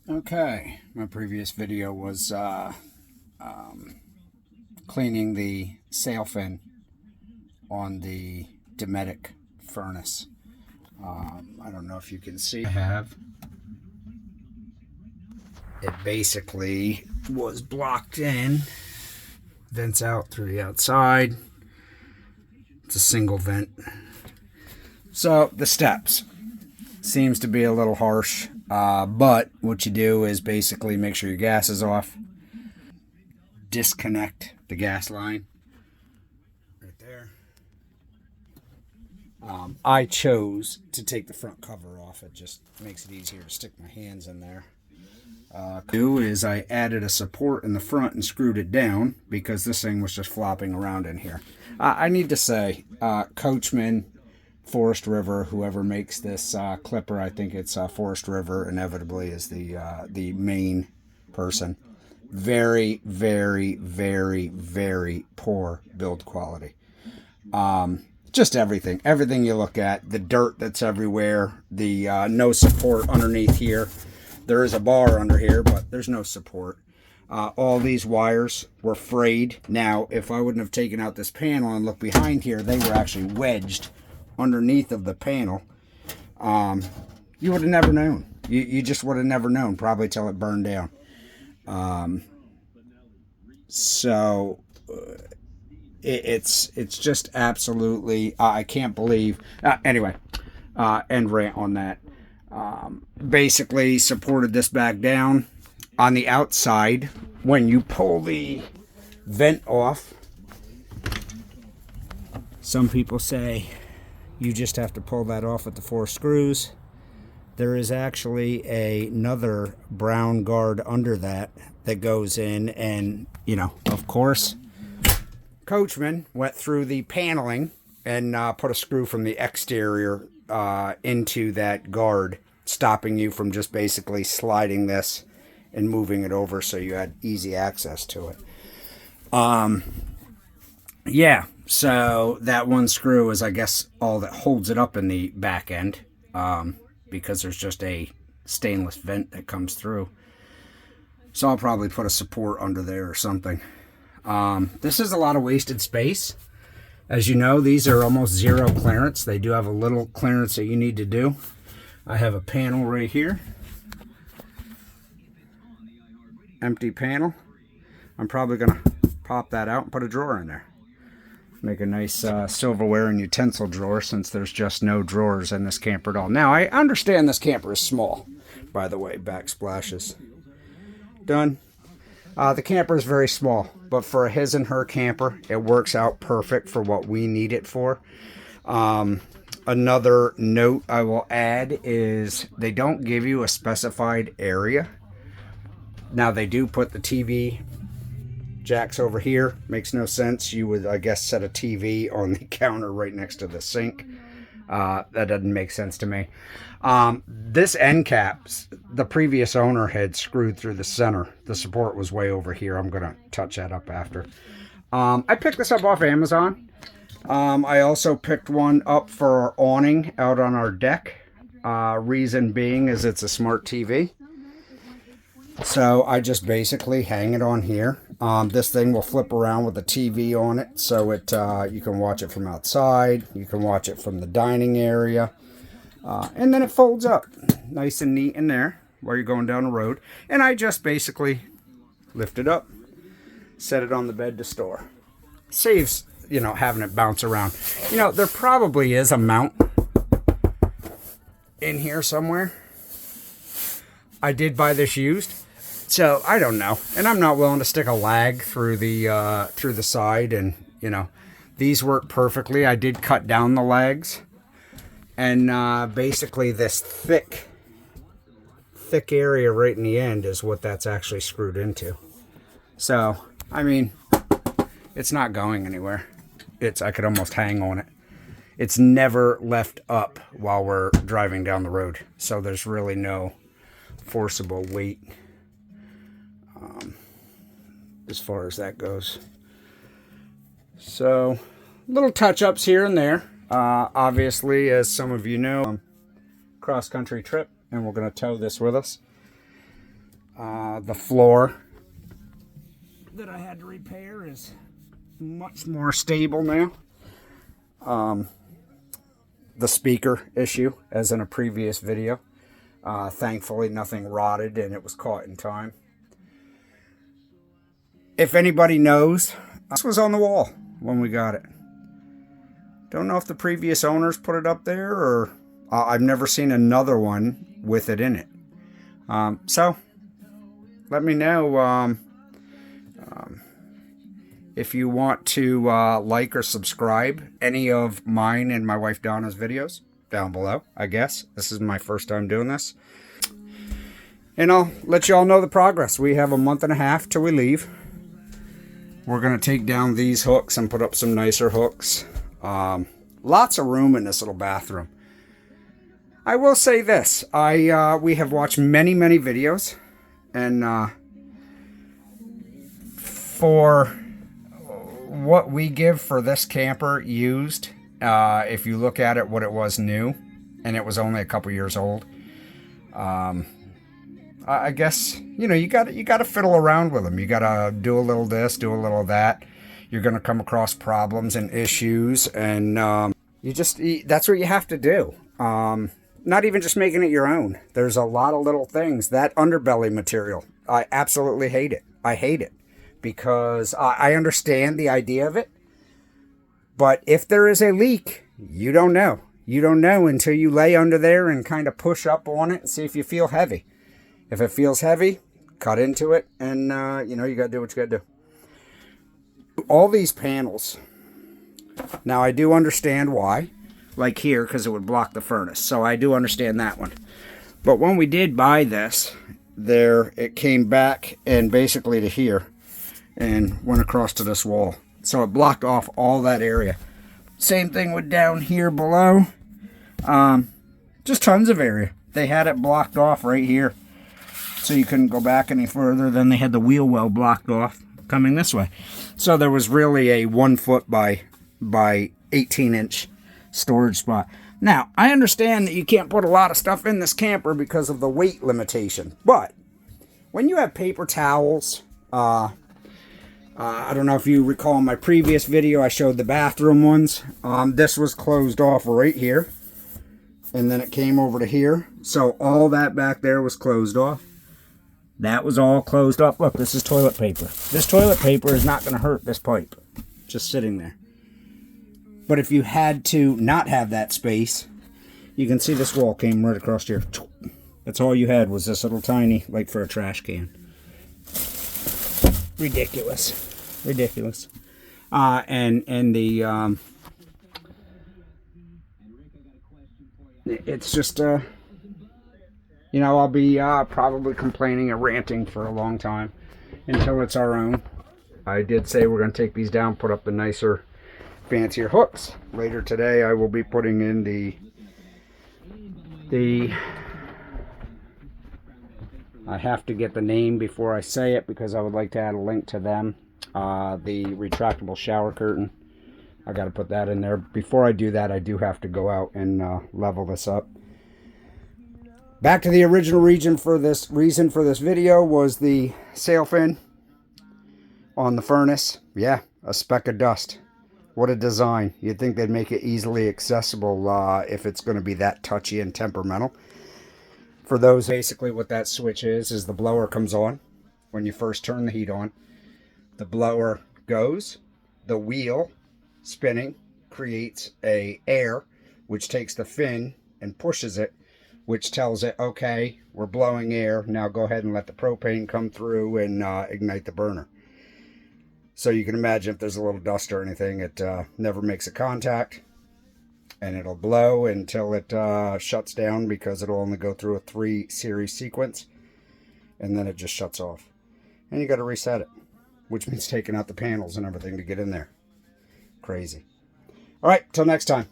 Okay, my previous video was cleaning the sail fin on the Dometic furnace. I don't know if you can see. I have. It basically was blocked in, vents out through the outside. It's a single vent. So the steps seems to be a little harsh, but what you do is basically make sure your gas is off, disconnect the gas line right there. I chose to take the front cover off. It just makes it easier to stick my hands in there. Do is I added a support in the front and screwed it down because this thing was just flopping around in here. I need to say, Coachman, Forest River, whoever makes this clipper, I think it's Forest River inevitably is the main person. Very, very, very, very poor build quality. Just everything you look at, the dirt that's everywhere, the no support underneath here. There is a bar under here, but there's no support. All these wires were frayed. Now, if I wouldn't have taken out this panel and looked behind here, they were actually wedged underneath of the panel. You would have never known. You just would have never known, probably till it burned down. It's just absolutely, I can't believe. Anyway, end rant on that. Basically supported this back down. On the outside, when you pull the vent off, some people say you just have to pull that off with the 4 screws. There is actually another brown guard under that goes in, and of course, Coachman went through the paneling and put a screw from the exterior into that guard, stopping you from just basically sliding this and moving it over so you had easy access to it. Yeah, so that one screw is, I guess, all that holds it up in the back end, because there's just a stainless vent that comes through. So I'll probably put a support under there or something. This is a lot of wasted space. As you know, these are almost zero clearance. They do have a little clearance that you need to do. I have a panel right here. Empty panel. I'm probably going to pop that out and put a drawer in there. Make a nice silverware and utensil drawer, since there's just no drawers in this camper at all. Now, I understand this camper is small, by the way. Backsplashes. Done. The camper is very small, but for a his and her camper, it works out perfect for what we need it for. Another note I will add is they don't give you a specified area. Now, they do put the TV jacks over here. Makes no sense. You would, I guess, set a TV on the counter right next to the sink. That doesn't make sense to me. This end caps, the previous owner had screwed through the center. The support was way over here. I'm going to touch that up after. I picked this up off Amazon. I also picked one up for our awning out on our deck. Reason being is it's a smart TV. So I just basically hang it on here. This thing will flip around with a TV on it, so you can watch it from outside. You can watch it from the dining area. And then it folds up nice and neat in there while you're going down the road. And I just basically lift it up, set it on the bed to store. Saves, having it bounce around. There probably is a mount in here somewhere. I did buy this used, so I don't know. And I'm not willing to stick a lag through the side, and these work perfectly. I did cut down the lags. And basically this thick area right in the end is what that's actually screwed into. So, I mean, it's not going anywhere. I could almost hang on it. It's never left up while we're driving down the road. So there's really no forcible weight as far as that goes. So, little touch-ups here and there. Obviously, as some of you know, cross-country trip, and we're going to tow this with us. The floor that I had to repair is much more stable now. The speaker issue, as in a previous video, thankfully nothing rotted and it was caught in time. If anybody knows, this was on the wall when we got it. Don't know if the previous owners put it up there, or I've never seen another one with it in it. So let me know if you want to like or subscribe any of mine and my wife Donna's videos down below. I guess this is my first time doing this, and I'll let you all know the progress. We have a month and a half till we leave. We're gonna take down these hooks and put up some nicer hooks. Lots of room in this little bathroom. I will say this, we have watched many videos, and for what we give for this camper used, if you look at it what it was new, and it was only a couple years old, I guess, you know, you gotta fiddle around with them. You gotta do a little this, do a little that. You're gonna come across problems and issues, and that's what you have to do. Not even just making it your own. There's a lot of little things. That underbelly material, I absolutely hate it. I hate it because I understand the idea of it, but if there is a leak, you don't know. You don't know until you lay under there and kind of push up on it and see if you feel heavy. If it feels heavy, cut into it, and you know, you got to do what you got to do. All these panels, now I do understand why, like here, because it would block the furnace, so I do understand that one. But when we did buy this, it came back and basically to here and went across to this wall, so it blocked off all that area. Same thing with down here below, just tons of area. They had it blocked off right here, so you couldn't go back any further. Then they had the wheel well blocked off coming this way, so there was really a 1 foot by 18-inch storage spot. Now, I understand that you can't put a lot of stuff in this camper because of the weight limitation, but when you have paper towels, I don't know if you recall in my previous video I showed the bathroom ones. This was closed off right here, and then it came over to here, so all that back there was closed off. That was all closed up. Look, this is toilet paper. This toilet paper is not going to hurt this pipe just sitting there. But if you had to not have that space, you can see this wall came right across here. That's all you had was this little tiny, like for a trash can. Ridiculous. Ridiculous. And the, it's just, you know, I'll be probably complaining and ranting for a long time until it's our own. I did say we're going to take these down, put up the nicer, fancier hooks. Later today I will be putting in the I have to get the name before I say it because I would like to add a link to them. The retractable shower curtain. I got to put that in there. Before I do that, I do have to go out and level this up. Back to the original reason for this video was the sail fin on the furnace. Yeah, a speck of dust. What a design. You'd think they'd make it easily accessible if it's going to be that touchy and temperamental. For those, basically what that switch is the blower comes on when you first turn the heat on. The blower goes, the wheel spinning creates a air which takes the fin and pushes it, which tells it, okay, we're blowing air, now go ahead and let the propane come through and ignite the burner. So you can imagine if there's a little dust or anything, it never makes a contact, and it'll blow until it shuts down, because it'll only go through a 3 series sequence, and then it just shuts off. And you got to reset it, which means taking out the panels and everything to get in there. Crazy. All right, till next time.